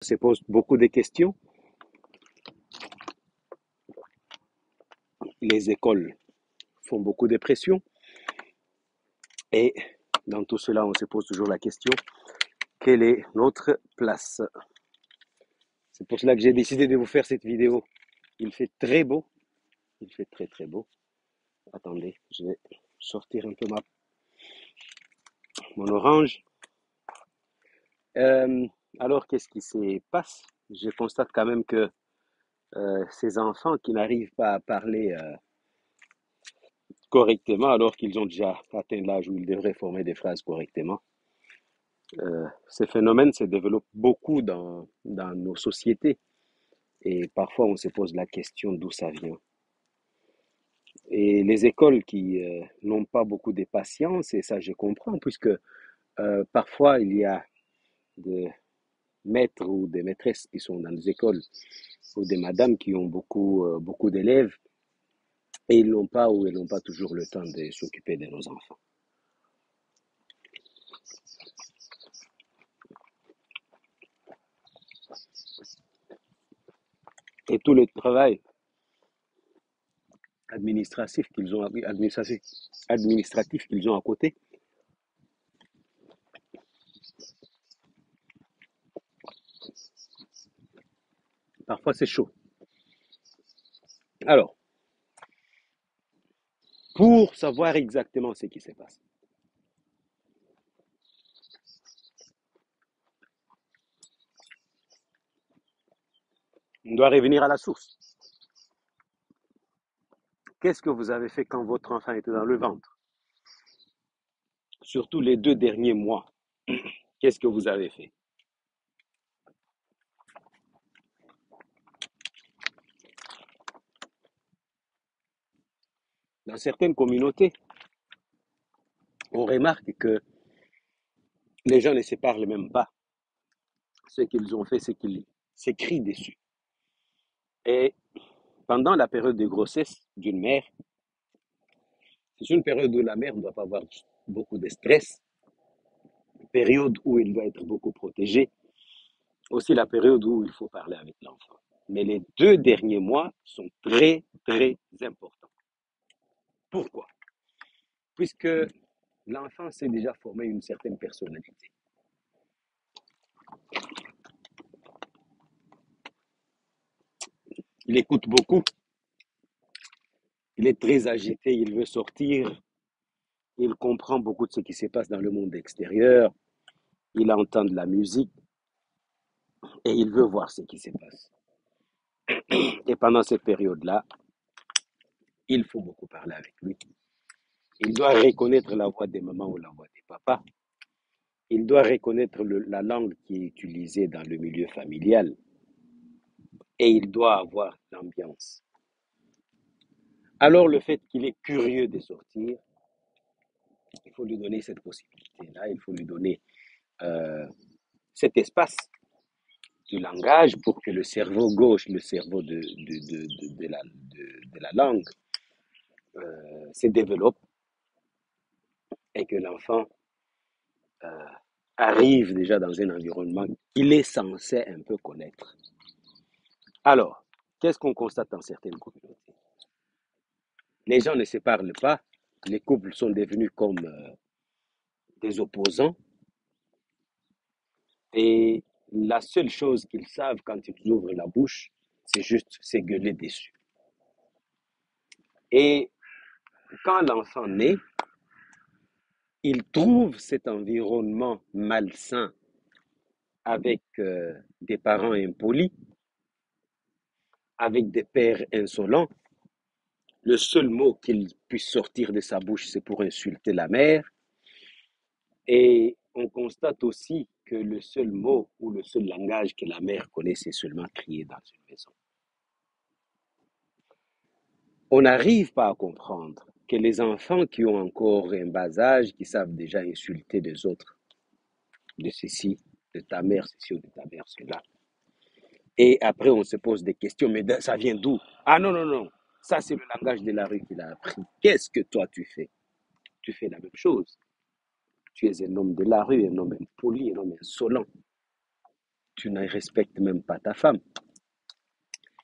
Se pose beaucoup de questions. Les écoles font beaucoup de pression. Et dans tout cela, on se pose toujours la question, quelle est notre place? C'est pour cela que j'ai décidé de vous faire cette vidéo. Il fait très beau. Il fait très très beau. Attendez, je vais sortir un peu mon orange. Euh, alors, qu'est-ce qui se passe? Je constate quand même que ces enfants qui n'arrivent pas à parler correctement, alors qu'ils ont déjà atteint l'âge où ils devraient former des phrases correctement, ces phénomènes se développent beaucoup dans nos sociétés. Et parfois, on se pose la question d'où ça vient. Et les écoles qui n'ont pas beaucoup de patience, et ça je comprends, puisque parfois il y a des maîtres ou des maîtresses qui sont dans les écoles, ou des madames qui ont beaucoup d'élèves, et ils n'ont pas ou ils n'ont pas toujours le temps de s'occuper de nos enfants. Et tout le travail administratif qu'ils ont à côté, parfois c'est chaud. Alors, pour savoir exactement ce qui se passe, on doit revenir à la source. Qu'est-ce que vous avez fait quand votre enfant était dans le ventre? Surtout les 2 derniers mois. Qu'est-ce que vous avez fait? Dans certaines communautés, on remarque que les gens ne se parlent même pas. Ce qu'ils ont fait, c'est qu'ils s'écrient dessus. Et pendant la période de grossesse d'une mère, c'est une période où la mère ne doit pas avoir beaucoup de stress, une période où elle doit être beaucoup protégée, aussi la période où il faut parler avec l'enfant. Mais les 2 derniers mois sont très, très importants. Pourquoi? Puisque l'enfant s'est déjà formé une certaine personnalité. Il écoute beaucoup, il est très agité, il veut sortir, il comprend beaucoup de ce qui se passe dans le monde extérieur, il entend de la musique et il veut voir ce qui se passe. Et pendant cette période-là, il faut beaucoup parler avec lui. Il doit reconnaître la voix des mamans ou la voix des papas. Il doit reconnaître la langue qui est utilisée dans le milieu familial et il doit avoir l'ambiance. Alors le fait qu'il est curieux de sortir, il faut lui donner cette possibilité-là, il faut lui donner euh, cet espace du langage pour que le cerveau gauche, le cerveau de la langue se développe et que l'enfant euh, arrive déjà dans un environnement qu'il est censé un peu connaître. Alors, qu'est-ce qu'on constate dans certaines communautés? Les gens ne se parlent pas, les couples sont devenus comme des opposants et la seule chose qu'ils savent quand ils ouvrent la bouche, c'est juste se gueuler dessus. Et quand l'enfant naît, il trouve cet environnement malsain avec des parents impolis, avec des pères insolents. Le seul mot qu'il puisse sortir de sa bouche, c'est pour insulter la mère. Et on constate aussi que le seul mot ou le seul langage que la mère connaît, c'est seulement crier dans une maison. On n'arrive pas à comprendre que les enfants qui ont encore un bas âge, qui savent déjà insulter les autres, de ceci, de ta mère, ceci ou de ta mère, cela. Et après, on se pose des questions, mais ça vient d'où? Ah non, non, non, ça c'est le langage de la rue qu'il a appris. Qu'est-ce que toi tu fais? Tu fais la même chose. Tu es un homme de la rue, un homme impoli, un homme insolent. tu ne respectes même pas ta femme.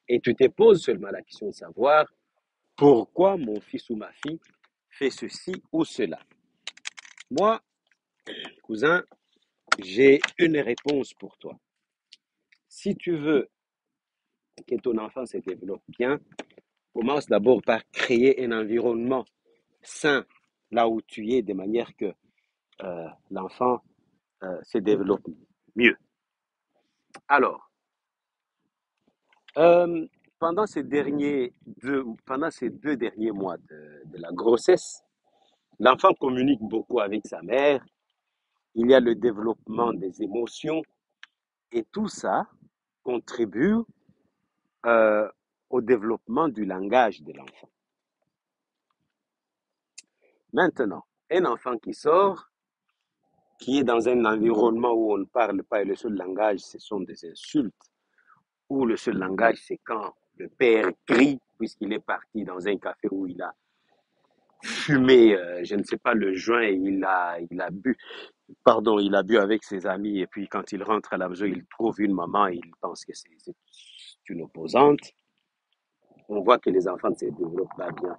Et tu te poses seulement la question de savoir pourquoi mon fils ou ma fille fait ceci ou cela. Moi, cousin, j'ai une réponse pour toi. Si tu veux que ton enfant se développe bien, commence d'abord par créer un environnement sain là où tu es, de manière que l'enfant se développe mieux. Alors, euh, pendant ces 2 derniers mois de la grossesse, l'enfant communique beaucoup avec sa mère, il y a le développement des émotions et tout ça contribue euh, au développement du langage de l'enfant. Maintenant, un enfant qui sort, qui est dans un environnement où on ne parle pas et le seul langage, ce sont des insultes, où le seul langage, c'est quand le père crie, puisqu'il est parti dans un café où il a fumé, je ne sais pas, le joint, et il a bu, pardon, il a bu avec ses amis, et puis quand il rentre à la maison, il trouve une maman, et il pense que c'est une opposante. On voit que les enfants ne se développent pas bien.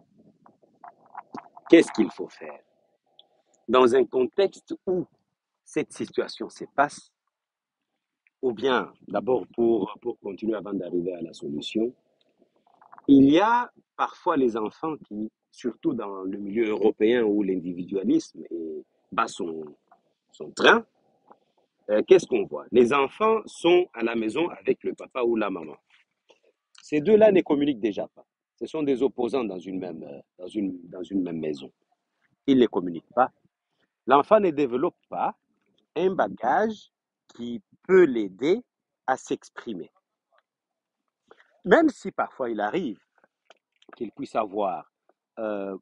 Qu'est-ce qu'il faut faire? Dans un contexte où cette situation se passe, ou bien, d'abord pour continuer avant d'arriver à la solution, il y a parfois les enfants qui, surtout dans le milieu européen où l'individualisme bat son train, qu'est-ce qu'on voit? Les enfants sont à la maison avec le papa ou la maman. Ces deux-là ne communiquent déjà pas. Ce sont des opposants dans une même maison. Ils ne communiquent pas. L'enfant ne développe pas un bagage qui peut l'aider à s'exprimer. Même si parfois il arrive qu'il puisse avoir euh,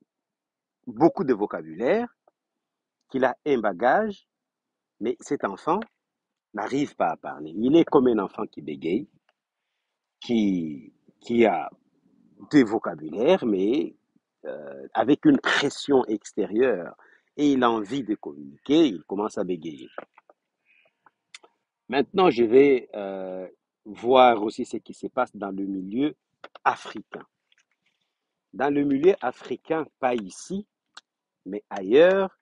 beaucoup de vocabulaire, qu'il a un bagage, mais cet enfant n'arrive pas à parler. Il est comme un enfant qui bégaye, qui, qui a des vocabulaires, mais avec une pression extérieure. Et il a envie de communiquer, il commence à bégayer. Maintenant, je vais voir aussi ce qui se passe dans le milieu africain. Dans le milieu africain, pas ici, mais ailleurs,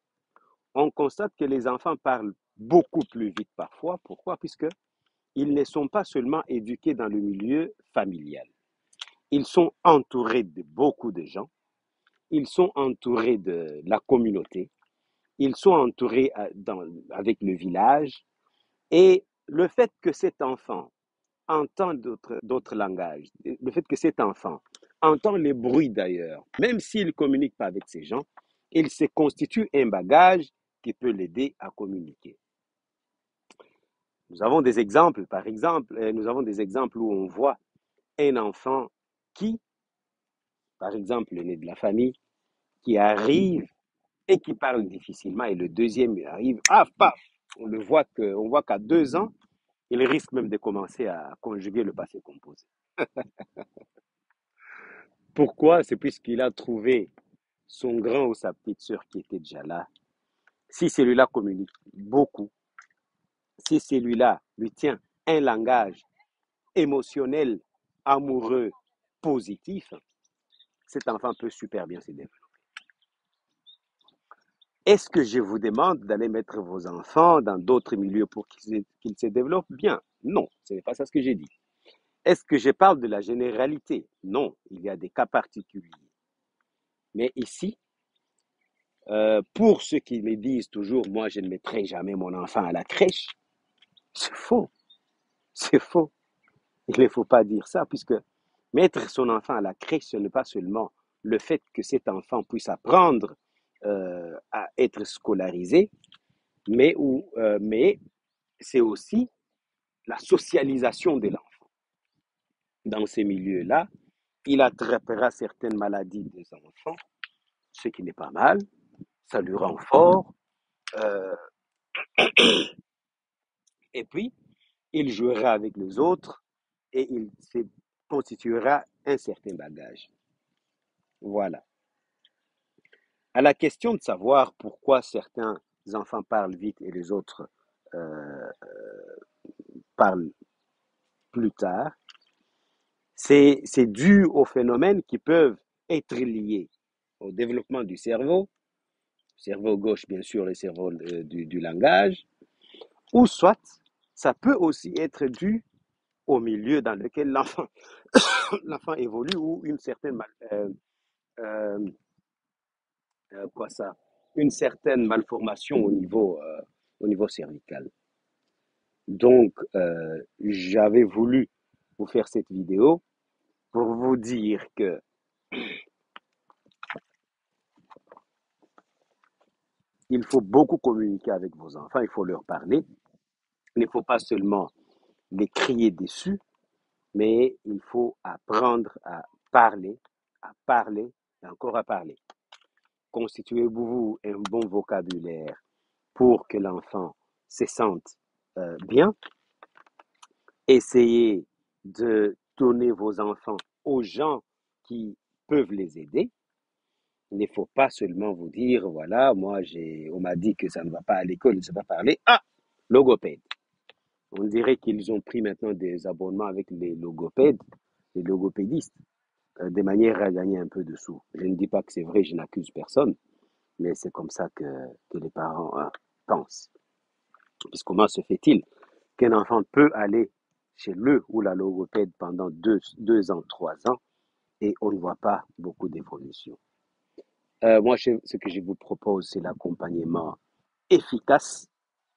on constate que les enfants parlent beaucoup plus vite parfois. Pourquoi? Puisque ils ne sont pas seulement éduqués dans le milieu familial. Ils sont entourés de beaucoup de gens. Ils sont entourés de la communauté. Ils sont entourés avec le village. Et le fait que cet enfant entend d'autres langages, le fait que cet enfant entend les bruits d'ailleurs, même s'il ne communique pas avec ces gens, il se constitue un bagage qui peut l'aider à communiquer. Nous avons des exemples, par exemple, nous avons des exemples où on voit un enfant qui, par exemple, l'aîné de la famille, qui arrive et qui parle difficilement, et le deuxième arrive, ah, paf, on voit qu'à 2 ans, il risque même de commencer à conjuguer le passé composé. Pourquoi? C'est puisqu'il a trouvé son grand ou sa petite sœur qui était déjà là. Si celui-là communique beaucoup, si celui-là lui tient un langage émotionnel, amoureux, positif, cet enfant peut super bien se développer. Est-ce que je vous demande d'aller mettre vos enfants dans d'autres milieux pour qu'ils se développent bien? Non, ce n'est pas ça ce que j'ai dit. Est-ce que je parle de la généralité? Non, il y a des cas particuliers. Mais ici, pour ceux qui me disent toujours, moi, je ne mettrai jamais mon enfant à la crèche, c'est faux. C'est faux. Il ne faut pas dire ça, puisque mettre son enfant à la crèche, ce n'est pas seulement le fait que cet enfant puisse apprendre à être scolarisé, mais c'est aussi la socialisation de l'enfant. Dans ces milieux-là, il attrapera certaines maladies des enfants, ce qui n'est pas mal, ça lui rend fort, euh, et puis il jouera avec les autres et il se constituera un certain bagage. Voilà. À la question de savoir pourquoi certains enfants parlent vite et les autres euh, parlent plus tard, c'est dû aux phénomènes qui peuvent être liés au développement du cerveau gauche bien sûr, le cerveau du langage, ou soit ça peut aussi être dû au milieu dans lequel l'enfant évolue ou une certaine euh, quoi ça, une certaine malformation au niveau cervical. Donc, j'avais voulu vous faire cette vidéo pour vous dire que il faut beaucoup communiquer avec vos enfants, il faut leur parler. Il ne faut pas seulement les crier dessus, mais il faut apprendre à parler et encore à parler. Constituez-vous un bon vocabulaire pour que l'enfant se sente bien. Essayez de donner vos enfants aux gens qui peuvent les aider. Il ne faut pas seulement vous dire, voilà, on m'a dit que ça ne va pas à l'école, je ne sais pas parler. Ah, logopède. On dirait qu'ils ont pris maintenant des abonnements avec les logopèdes, les logopédistes, de manière à gagner un peu de sous. Je ne dis pas que c'est vrai, je n'accuse personne, mais c'est comme ça que les parents pensent. Parce comment se fait-il qu'un enfant peut aller chez le ou la logopède pendant 2 ans, 3 ans, et on ne voit pas beaucoup d'évolution? Moi, ce que je vous propose, c'est l'accompagnement efficace.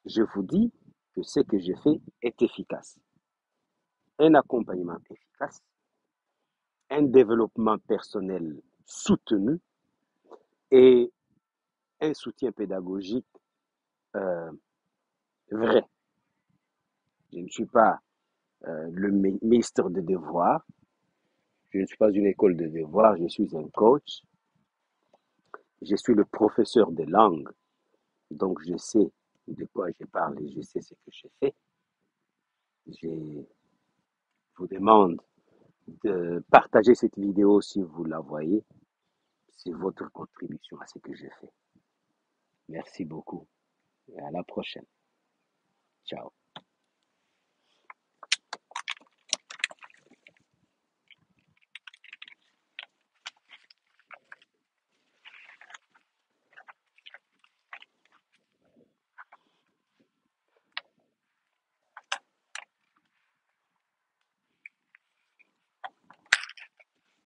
Je vous dis que ce que je fais est efficace. Un accompagnement efficace, un développement personnel soutenu et un soutien pédagogique euh, vrai. Je ne suis pas le ministre de devoirs, je ne suis pas une école de devoirs, je suis un coach, je suis le professeur de langue, donc je sais de quoi je parle et je sais ce que je fais. Je vous demande de partager cette vidéo si vous la voyez. C'est votre contribution à ce que je fais. Merci beaucoup et à la prochaine. Ciao.